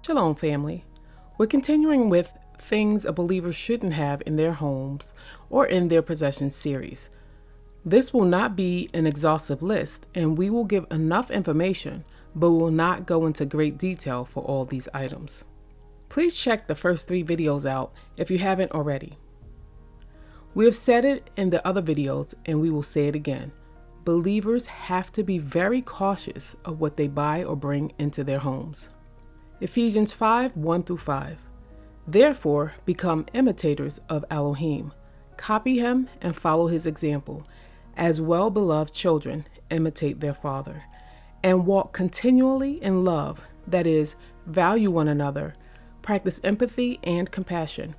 Shalom, family. We're continuing with things a believer shouldn't have in their homes or in their possessions series. This will not be an exhaustive list, and we will give enough information, but will not go into great detail for all these items. Please check the first 3 videos out if you haven't already. We have said it in the other videos, and we will say it again. Believers have to be very cautious of what they buy or bring into their homes. Ephesians 5:1-5. Therefore, become imitators of Elohim. Copy him and follow his example. As well-beloved children, imitate their father. And walk continually in love, that is, value one another, practice empathy and compassion,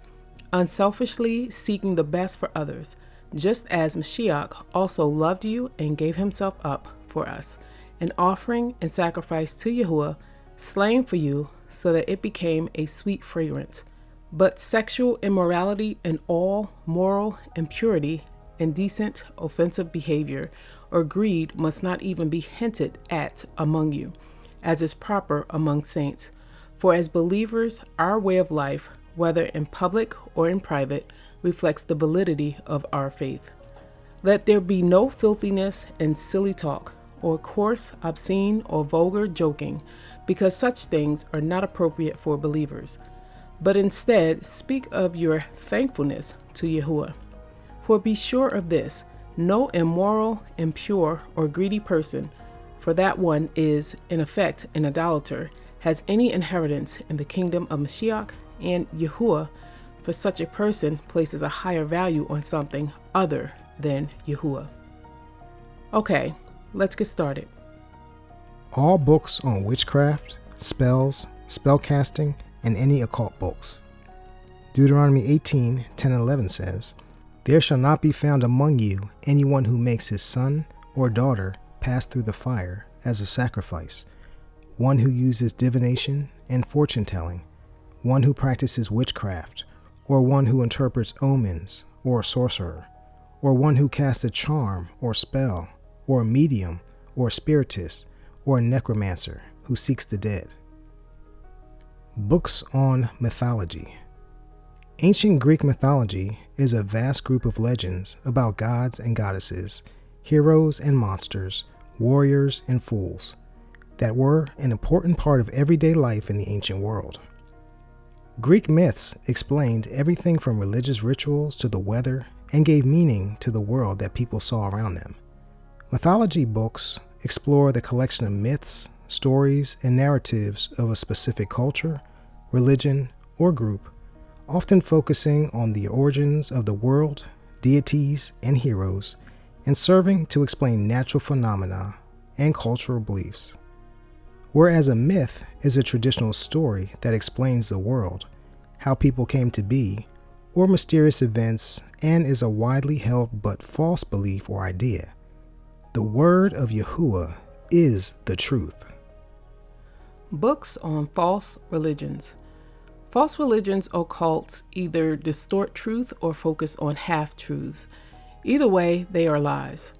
unselfishly seeking the best for others, just as Mashiach also loved you and gave himself up for us, an offering and sacrifice to Yahuah, slain for you, so that it became a sweet fragrance. But sexual immorality and all moral impurity, indecent, offensive behavior, or greed must not even be hinted at among you, as is proper among saints. For as believers, our way of life, whether in public or in private, reflects the validity of our faith. Let there be no filthiness and silly talk, or coarse, obscene, or vulgar joking, because such things are not appropriate for believers. But instead, speak of your thankfulness to Yahuah. For be sure of this, no immoral, impure, or greedy person, for that one is, in effect, an idolater, has any inheritance in the kingdom of Mashiach and Yahuah, for such a person places a higher value on something other than Yahuah. Okay, let's get started. All books on witchcraft, spells, spellcasting, and any occult books. Deuteronomy 18:10-11 says, There shall not be found among you anyone who makes his son or daughter pass through the fire as a sacrifice, one who uses divination and fortune-telling, one who practices witchcraft, or one who interprets omens, or a sorcerer, or one who casts a charm or spell, or a medium, or a spiritist, or a necromancer who seeks the dead. Books on mythology. Ancient Greek mythology is a vast group of legends about gods and goddesses, heroes and monsters, warriors and fools, that were an important part of everyday life in the ancient world. Greek myths explained everything from religious rituals to the weather and gave meaning to the world that people saw around them. Mythology books explore the collection of myths, stories, and narratives of a specific culture, religion, or group, often focusing on the origins of the world, deities, and heroes, and serving to explain natural phenomena and cultural beliefs. Whereas a myth is a traditional story that explains the world, how people came to be, or mysterious events, and is a widely held but false belief or idea. The word of Yahuah is the truth. Books on false religions. False religions or cults either distort truth or focus on half-truths. Either way, they are lies.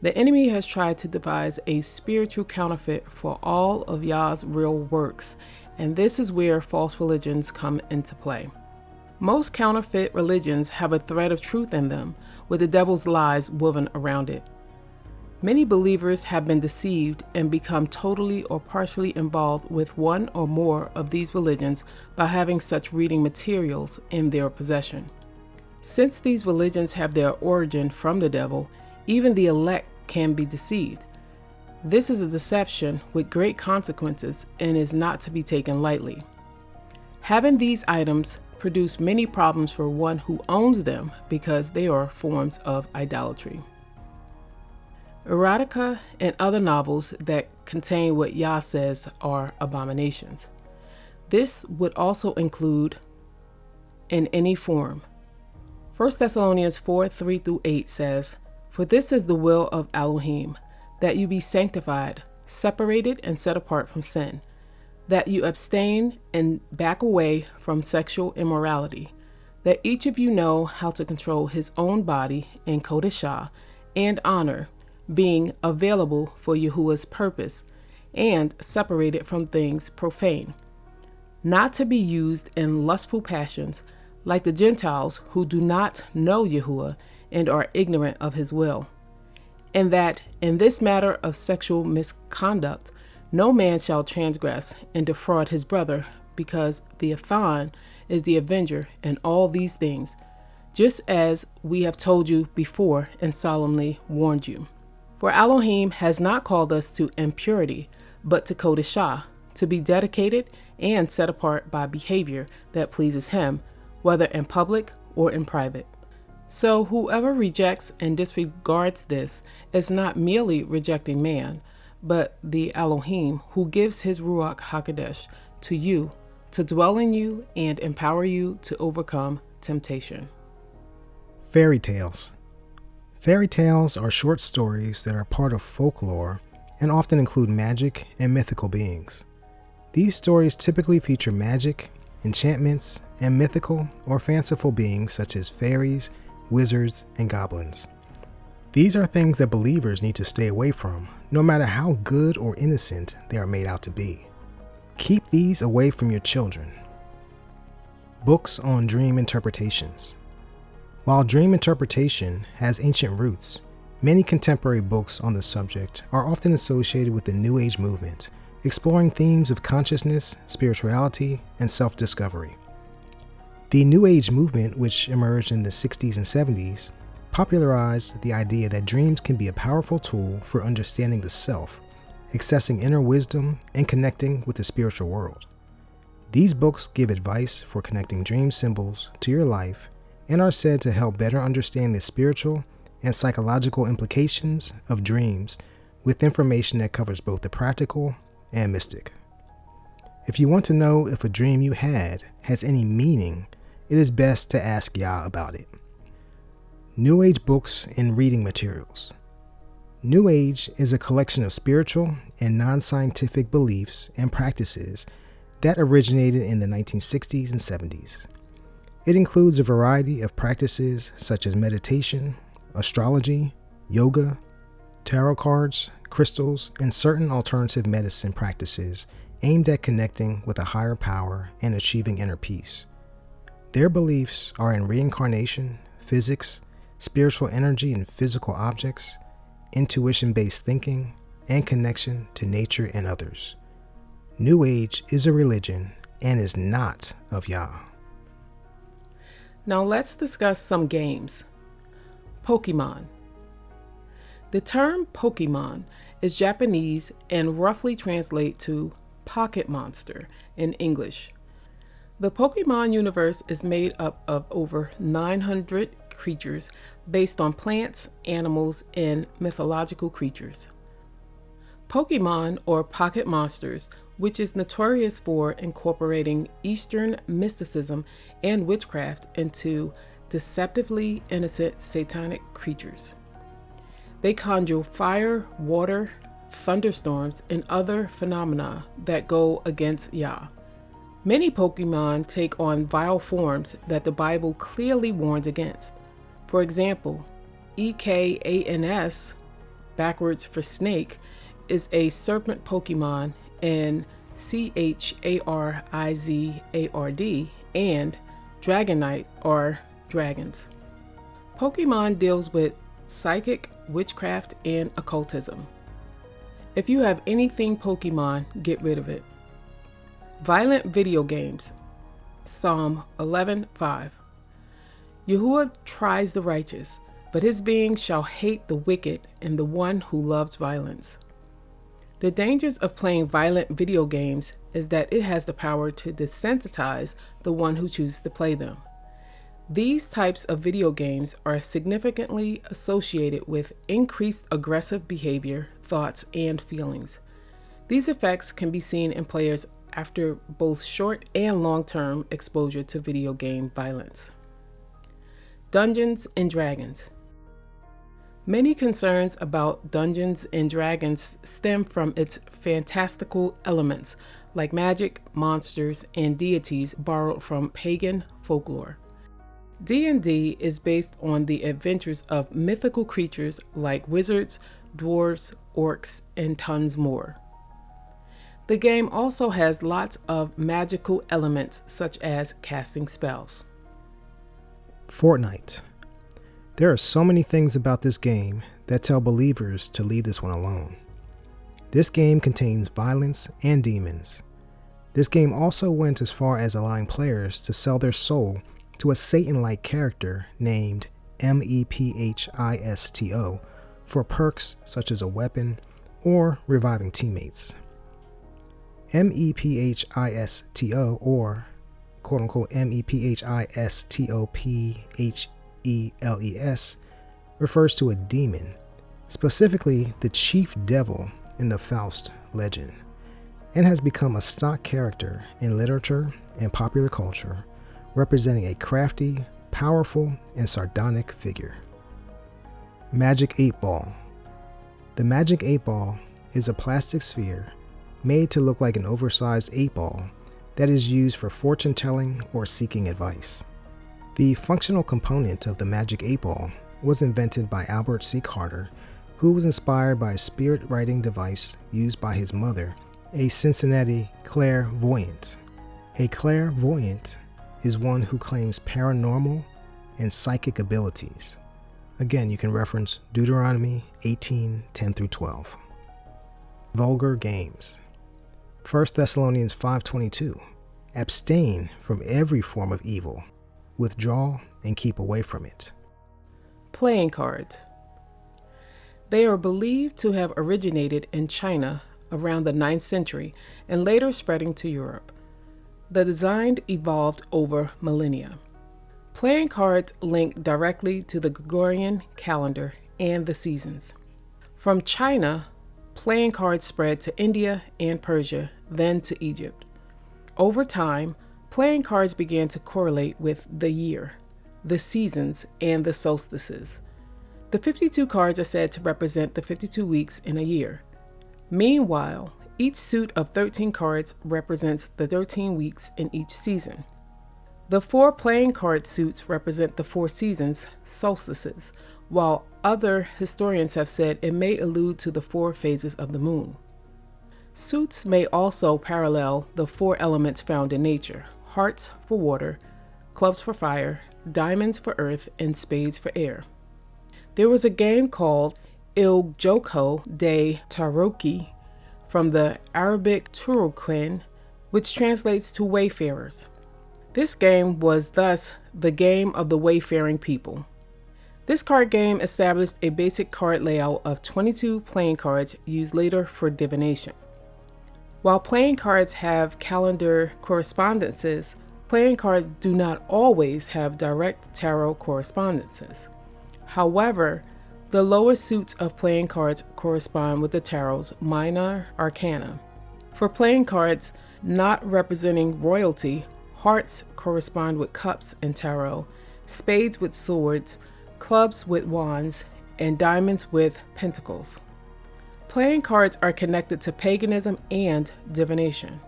The enemy has tried to devise a spiritual counterfeit for all of Yah's real works, and this is where false religions come into play. Most counterfeit religions have a thread of truth in them, with the devil's lies woven around it. Many believers have been deceived and become totally or partially involved with one or more of these religions by having such reading materials in their possession. Since these religions have their origin from the devil, even the elect can be deceived. This is a deception with great consequences and is not to be taken lightly. Having these items produce many problems for one who owns them because they are forms of idolatry. Erotica and other novels that contain what Yah says are abominations. This would also include in any form. 1 Thessalonians 4:3-8 says, For this is the will of Elohim, that you be sanctified, separated and set apart from sin, that you abstain and back away from sexual immorality, that each of you know how to control his own body in Kodeshah and honor, being available for Yahuah's purpose, and separated from things profane. not to be used in lustful passions like the Gentiles who do not know Yahuah and are ignorant of his will. And that in this matter of sexual misconduct, no man shall transgress and defraud his brother, because the Athan is the avenger in all these things, just as we have told you before and solemnly warned you. For Elohim has not called us to impurity, but to Kodeshah, to be dedicated and set apart by behavior that pleases him, whether in public or in private. So whoever rejects and disregards this is not merely rejecting man, but the Elohim who gives his Ruach HaKodesh to you to dwell in you and empower you to overcome temptation. Fairy tales. Fairy tales are short stories that are part of folklore and often include magic and mythical beings. These stories typically feature magic, enchantments, and mythical or fanciful beings such as fairies, wizards, and goblins. These are things that believers need to stay away from, no matter how good or innocent they are made out to be. Keep these away from your children. Books on dream interpretations. While dream interpretation has ancient roots, many contemporary books on the subject are often associated with the New Age movement, exploring themes of consciousness, spirituality, and self-discovery. The New Age movement, which emerged in the 60s and 70s, popularized the idea that dreams can be a powerful tool for understanding the self, accessing inner wisdom, and connecting with the spiritual world. These books give advice for connecting dream symbols to your life and are said to help better understand the spiritual and psychological implications of dreams with information that covers both the practical and mystic. If you want to know if a dream you had has any meaning, it is best to ask Yah about it. New Age books and reading materials. New Age is a collection of spiritual and non-scientific beliefs and practices that originated in the 1960s and 70s. It includes a variety of practices such as meditation, astrology, yoga, tarot cards, crystals, and certain alternative medicine practices aimed at connecting with a higher power and achieving inner peace. Their beliefs are in reincarnation, physics, spiritual energy and physical objects, intuition-based thinking, and connection to nature and others. New Age is a religion and is not of Yah. Now let's discuss some games. Pokémon. The term Pokémon is Japanese and roughly translates to pocket monster in English. The Pokémon universe is made up of over 900 creatures based on plants, animals, and mythological creatures. Pokémon, or pocket monsters, which is notorious for incorporating Eastern mysticism and witchcraft into deceptively innocent satanic creatures. They conjure fire, water, thunderstorms, and other phenomena that go against Yah. Many Pokémon take on vile forms that the Bible clearly warns against. For example, EKANS, backwards for snake, is a serpent Pokémon, and CHARIZARD and Dragonite are dragons. Pokémon deals with psychic, witchcraft, and occultism. If you have anything Pokémon, get rid of it. Violent video games. Psalm 11:5. Yahuah tries the righteous, but his being shall hate the wicked and the one who loves violence. The dangers of playing violent video games is that it has the power to desensitize the one who chooses to play them. These types of video games are significantly associated with increased aggressive behavior, thoughts, and feelings. These effects can be seen in players after both short and long-term exposure to video game violence. Dungeons and Dragons. Many concerns about Dungeons and Dragons stem from its fantastical elements, like magic, monsters, and deities borrowed from pagan folklore. D&D is based on the adventures of mythical creatures like wizards, dwarves, orcs, and tons more. The game also has lots of magical elements such as casting spells. Fortnite. There are so many things about this game that tell believers to leave this one alone. This game contains violence and demons. This game also went as far as allowing players to sell their soul to a Satan-like character named Mephisto for perks such as a weapon or reviving teammates. Mephisto, or quote-unquote Mephistopheles, refers to a demon, specifically the chief devil in the Faust legend, and has become a stock character in literature and popular culture, representing a crafty, powerful, and sardonic figure. Magic 8 Ball. The Magic 8 Ball is a plastic sphere made to look like an oversized 8-ball that is used for fortune telling or seeking advice. The functional component of the Magic 8-Ball was invented by Albert C. Carter, who was inspired by a spirit writing device used by his mother, a Cincinnati clairvoyant. A clairvoyant is one who claims paranormal and psychic abilities. Again, you can reference Deuteronomy 18:10-12. Vulgar games. 1 Thessalonians 5:22. Abstain from every form of evil. Withdraw and keep away from it. Playing cards. They are believed to have originated in China around the 9th century and later spreading to Europe. The design evolved over millennia. Playing cards link directly to the Gregorian calendar and the seasons. From China, playing cards spread to India and Persia, then to Egypt. Over time, playing cards began to correlate with the year, the seasons, and the solstices. The 52 cards are said to represent the 52 weeks in a year. Meanwhile, each suit of 13 cards represents the 13 weeks in each season. The 4 playing card suits represent the 4 seasons, solstices, while other historians have said it may allude to the 4 phases of the moon. Suits may also parallel the 4 elements found in nature: hearts for water, clubs for fire, diamonds for earth, and spades for air. There was a game called Il Gioco dei Tarocchi from the Arabic Turuqin, which translates to wayfarers. This game was thus the game of the wayfaring people. This card game established a basic card layout of 22 playing cards used later for divination. While playing cards have calendar correspondences, playing cards do not always have direct tarot correspondences. However, the lower suits of playing cards correspond with the tarot's minor arcana. For playing cards not representing royalty, hearts correspond with cups in tarot, spades with swords, clubs with wands, and diamonds with pentacles. Playing cards are connected to paganism and divination.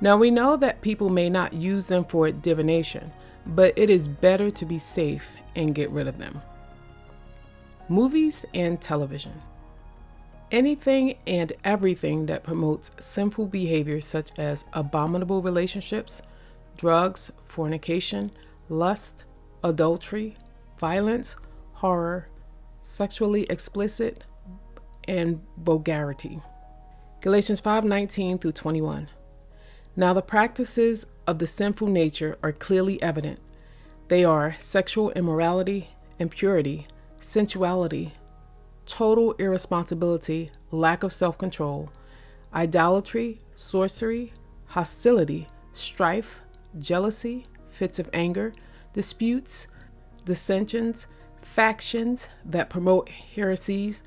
Now we know that people may not use them for divination, but it is better to be safe and get rid of them. Movies and television. Anything and everything that promotes sinful behaviors such as abominable relationships, drugs, fornication, lust, adultery, violence, horror, sexually explicit, and vulgarity. Galatians 5:19-21. Now the practices of the sinful nature are clearly evident. They are sexual immorality, impurity, sensuality, total irresponsibility, lack of self-control, idolatry, sorcery, hostility, strife, jealousy, fits of anger, disputes, dissensions, factions that promote heresies,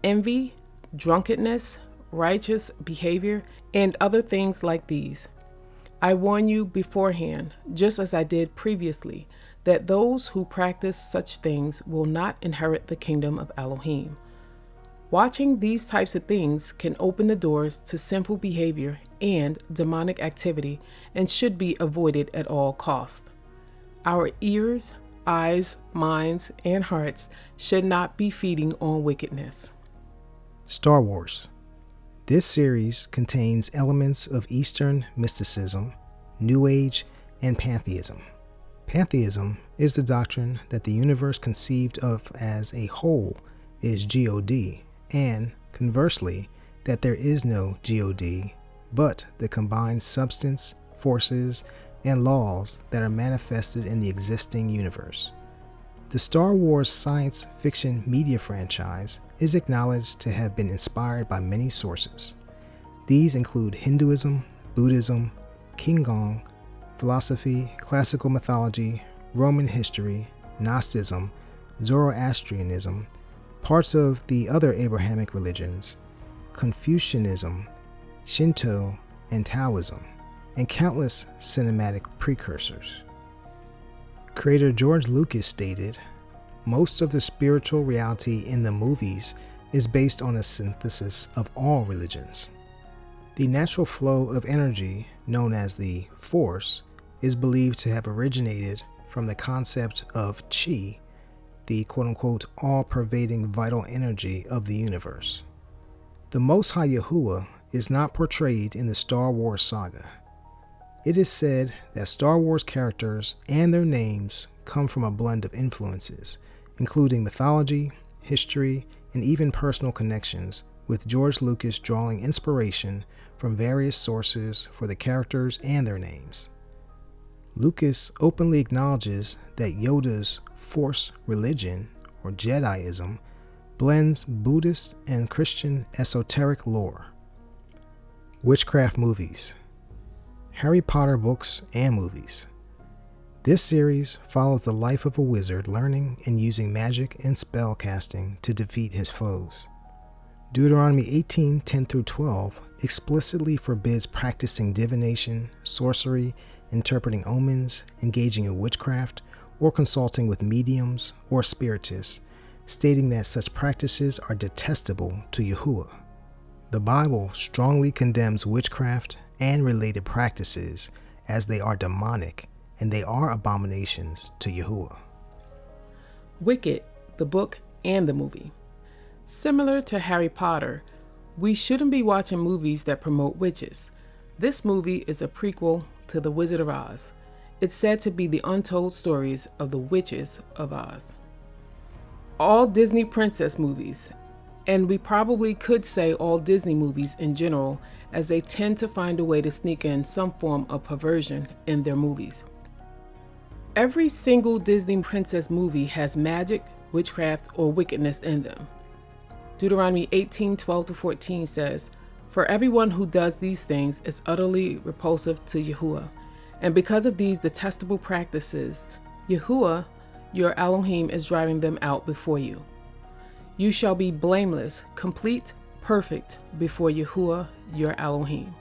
envy, drunkenness, righteous behavior, and other things like these. I warn you beforehand, just as I did previously, that those who practice such things will not inherit the kingdom of Elohim. Watching these types of things can open the doors to sinful behavior and demonic activity and should be avoided at all costs. Our ears, eyes, minds, and hearts should not be feeding on wickedness. Star Wars. This series contains elements of Eastern mysticism, New Age, and pantheism. Pantheism is the doctrine that the universe conceived of as a whole is God, and conversely, that there is no God, but the combined substance, forces, and laws that are manifested in the existing universe. The Star Wars science fiction media franchise is acknowledged to have been inspired by many sources. These include Hinduism, Buddhism, Qigong, philosophy, classical mythology, Roman history, Gnosticism, Zoroastrianism, parts of the other Abrahamic religions, Confucianism, Shinto, and Taoism, and countless cinematic precursors. Creator George Lucas stated, "Most of the spiritual reality in the movies is based on a synthesis of all religions." The natural flow of energy, known as the Force, is believed to have originated from the concept of Qi, the quote-unquote all-pervading vital energy of the universe. The Most High Yahuah is not portrayed in the Star Wars saga. It is said that Star Wars characters and their names come from a blend of influences, including mythology, history, and even personal connections, with George Lucas drawing inspiration from various sources for the characters and their names. Lucas openly acknowledges that Yoda's Force religion, or Jediism, blends Buddhist and Christian esoteric lore. Witchcraft movies. Harry Potter books and movies. This series follows the life of a wizard learning and using magic and spell casting to defeat his foes. Deuteronomy 18:10-12 explicitly forbids practicing divination, sorcery, interpreting omens, engaging in witchcraft, or consulting with mediums or spiritists, stating that such practices are detestable to Yahuah. The Bible strongly condemns witchcraft and related practices as they are demonic and they are abominations to Yahuah. Wicked, the book and the movie. Similar to Harry Potter, we shouldn't be watching movies that promote witches. This movie is a prequel to The Wizard of Oz. It's said to be the untold stories of the witches of Oz. All Disney princess movies, and we probably could say all Disney movies in general, as they tend to find a way to sneak in some form of perversion in their movies. Every single Disney princess movie has magic, witchcraft, or wickedness in them. Deuteronomy 18:12-14 says, "For everyone who does these things is utterly repulsive to Yahuah, and because of these detestable practices, Yahuah, your Elohim, is driving them out before you. You shall be blameless, complete, perfect before Yahuah, your Elohim.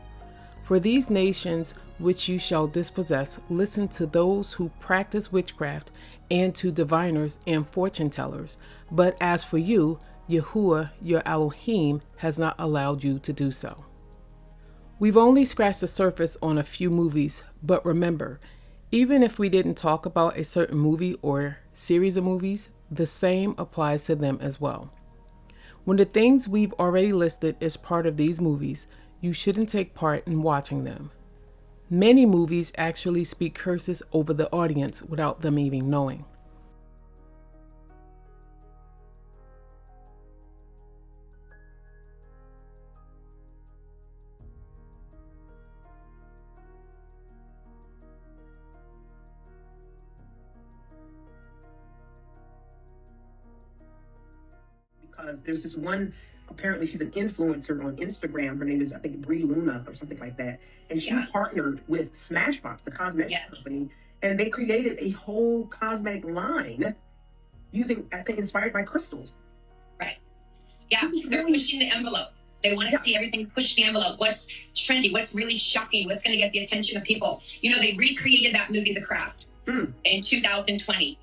For these nations which you shall dispossess, listen to those who practice witchcraft and to diviners and fortune tellers. But as for you, Yahuah, your Elohim, has not allowed you to do so." We've only scratched the surface on a few movies, but remember, even if we didn't talk about a certain movie or series of movies, the same applies to them as well. When the things we've already listed is part of these movies, you shouldn't take part in watching them. Many movies actually speak curses over the audience without them even knowing. Because there's this one, apparently she's an influencer on Instagram. Her name is, I think, Brie Luna or something like that. And she partnered with Smashbox, the cosmetics company, and they created a whole cosmetic line using, I think, inspired by crystals. Right. Yeah, they're pushing the envelope. They want to see everything push the envelope. What's trendy? What's really shocking? What's going to get the attention of people? You know, they recreated that movie, The Craft, in 2020.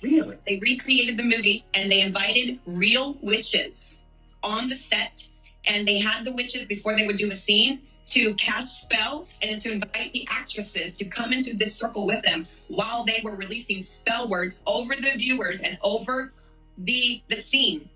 Really? They recreated the movie and they invited real witches on the set, and they had the witches, before they would do a scene, to cast spells and to invite the actresses to come into this circle with them while they were releasing spell words over the viewers and over the scene.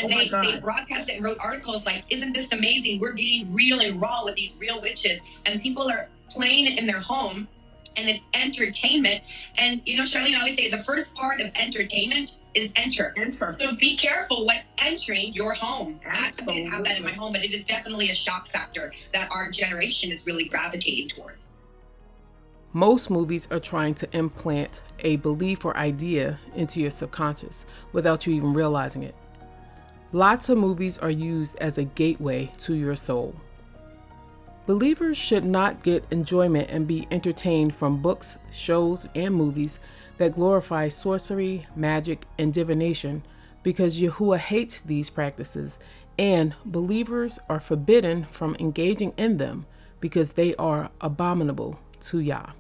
And they broadcast it and wrote articles like, isn't this amazing? We're getting real and raw with these real witches. And people are playing it in their home, and it's entertainment. And Charlene always say the first part of entertainment is enter. So be careful what's entering your home. I didn't have that in my home, but it is definitely a shock factor that our generation is really gravitating towards. Most movies are trying to implant a belief or idea into your subconscious without you even realizing it. Lots of movies are used as a gateway to your soul. Believers should not get enjoyment and be entertained from books, shows, and movies that glorify sorcery, magic, and divination because Yahuah hates these practices, and believers are forbidden from engaging in them because they are abominable to Yah.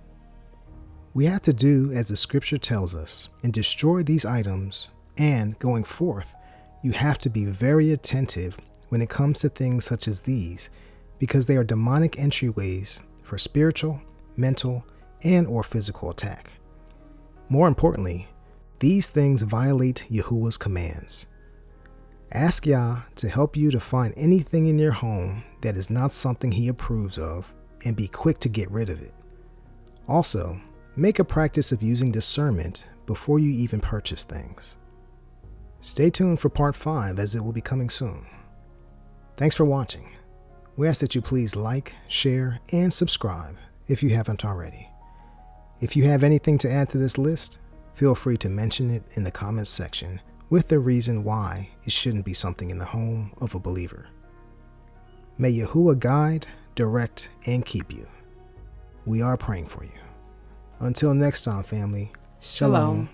We have to do as the scripture tells us and destroy these items, and going forth, you have to be very attentive when it comes to things such as these, because they are demonic entryways for spiritual, mental, and or physical attack. More importantly, these things violate Yahuah's commands. Ask Yah to help you to find anything in your home that is not something he approves of, and be quick to get rid of it. Also, make a practice of using discernment before you even purchase things. Stay tuned for part 5 as it will be coming soon. Thanks for watching. We ask that you please like, share, and subscribe if you haven't already. If you have anything to add to this list, feel free to mention it in the comments section with the reason why it shouldn't be something in the home of a believer. May Yahuah guide, direct, and keep you. We are praying for you. Until next time, family. Shalom.